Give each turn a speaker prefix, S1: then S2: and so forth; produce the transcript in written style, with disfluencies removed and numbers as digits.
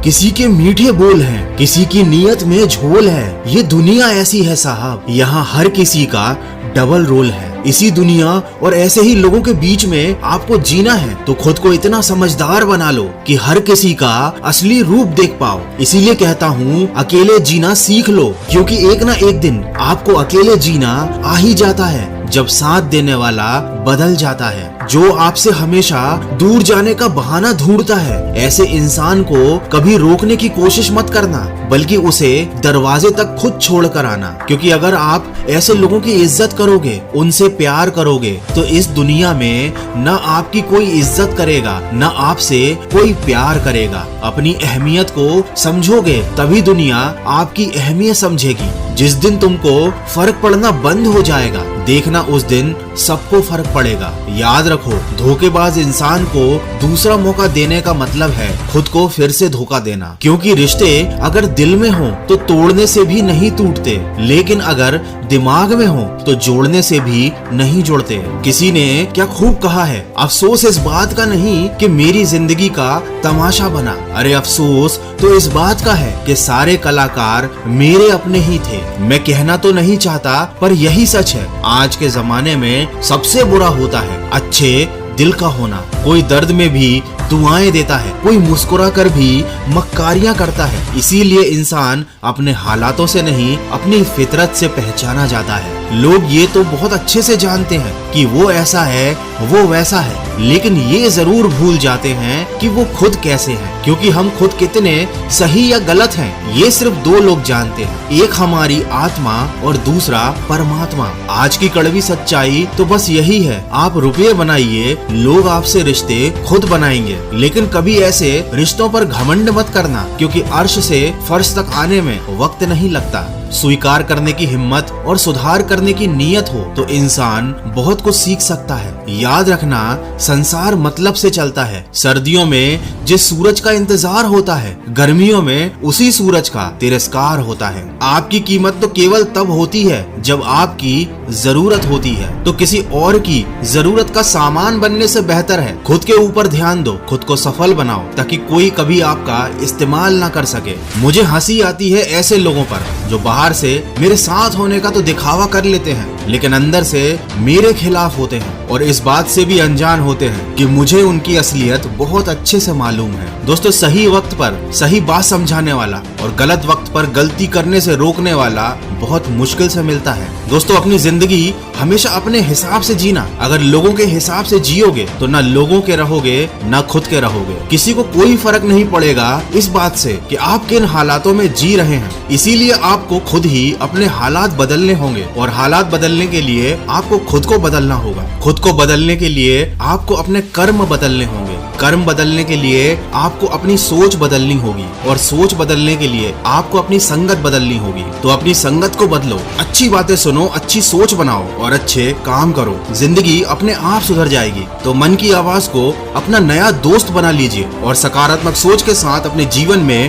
S1: किसी के मीठे बोल हैं, किसी की नीयत में झोल है। ये दुनिया ऐसी है साहब, यहाँ हर किसी का डबल रोल है। इसी दुनिया और ऐसे ही लोगों के बीच में आपको जीना है तो खुद को इतना समझदार बना लो कि हर किसी का असली रूप देख पाओ। इसीलिए कहता हूँ अकेले जीना सीख लो, क्योंकि एक ना एक दिन आपको अकेले जीना आ ही जाता है जब साथ देने वाला बदल जाता है। जो आपसे हमेशा दूर जाने का बहाना ढूंढता है, ऐसे इंसान को कभी रोकने की कोशिश मत करना, बल्कि उसे दरवाजे तक खुद छोड़ कर आना। क्योंकि अगर आप ऐसे लोगों की इज्जत करोगे, उनसे प्यार करोगे, तो इस दुनिया में न आपकी कोई इज्जत करेगा, न आपसे कोई प्यार करेगा। अपनी अहमियत को समझोगे तभी दुनिया आपकी अहमियत समझेगी। जिस दिन तुमको फर्क पड़ना बंद हो जाएगा, देखना उस दिन सबको फर्क पड़ेगा। याद रखो, धोखेबाज इंसान को दूसरा मौका देने का मतलब है खुद को फिर से धोखा देना। क्योंकि रिश्ते अगर दिल में हो तो तोड़ने से भी नहीं टूटते, लेकिन अगर दिमाग में हो तो जोड़ने से भी नहीं जुड़ते। किसी ने क्या खूब कहा है, अफसोस इस बात का नहीं कि मेरी जिंदगी का तमाशा बना, अरे अफसोस तो इस बात का है कि सारे कलाकार मेरे अपने ही थे। मैं कहना तो नहीं चाहता, पर यही सच है। आज के जमाने में सबसे बुरा होता है अच्छे दिल का होना। कोई दर्द में भी दुआएं देता है, कोई मुस्कुरा कर भी मक्कारियां करता है। इसीलिए इंसान अपने हालातों से नहीं, अपनी फितरत से पहचाना जाता है। लोग ये तो बहुत अच्छे से जानते हैं कि वो ऐसा है, वो वैसा है, लेकिन ये जरूर भूल जाते हैं कि वो खुद कैसे हैं। क्योंकि हम खुद कितने सही या गलत हैं, ये सिर्फ दो लोग जानते हैं, एक हमारी आत्मा और दूसरा परमात्मा। आज की कड़वी सच्चाई तो बस यही है, आप रुपये बनाइए, लोग आपसे रिश्ते खुद बनाएंगे। लेकिन कभी ऐसे रिश्तों पर घमंड मत करना, क्योंकि अर्श से फर्श तक आने में वक्त नहीं लगता। स्वीकार करने की हिम्मत और सुधार करने की नीयत हो तो इंसान बहुत कुछ सीख सकता है। याद रखना, संसार मतलब से चलता है। सर्दियों में जिस सूरज का इंतजार होता है, गर्मियों में उसी सूरज का तिरस्कार होता है। आपकी कीमत तो केवल तब होती है जब आपकी जरूरत होती है। तो किसी और की जरूरत का सामान बनने से बेहतर है खुद के ऊपर ध्यान दो, खुद को सफल बनाओ, ताकि कोई कभी आपका इस्तेमाल ना कर सके। मुझे हंसी आती है ऐसे लोगों पर जो बाहर से मेरे साथ होने का तो दिखावा कर लेते हैं, लेकिन अंदर से मेरे खिलाफ होते हैं, और इस बात से भी अनजान होते हैं कि मुझे उनकी असलियत बहुत अच्छे से मालूम है। दोस्तों, सही वक्त पर सही बात समझाने वाला और गलत वक्त पर गलती करने से रोकने वाला बहुत मुश्किल से मिलता है। दोस्तों, अपनी जिंदगी हमेशा अपने हिसाब से जीना। अगर लोगों के हिसाब से जियोगे तो ना लोगों के रहोगे, ना खुद के रहोगे। किसी को कोई फर्क नहीं पड़ेगा इस बात से कि आप किन हालातों में जी रहे हैं। इसीलिए आपको खुद ही अपने हालात बदलने होंगे, और हालात बदलने के लिए आपको खुद को बदलना होगा। खुद को बदलने के लिए आपको अपने कर्म बदलने होंगे। कर्म बदलने के लिए आपको अपनी सोच बदलनी होगी, और सोच बदलने के लिए आपको अपनी संगत बदलनी होगी। तो अपनी संगत को बदलो, अच्छी बातें सुनो, अच्छी सोच बनाओ और अच्छे काम करो। जिंदगी अपने आप सुधर जाएगी। तो मन की आवाज को अपना नया दोस्त बना लीजिए और सकारात्मक सोच के साथ अपने जीवन में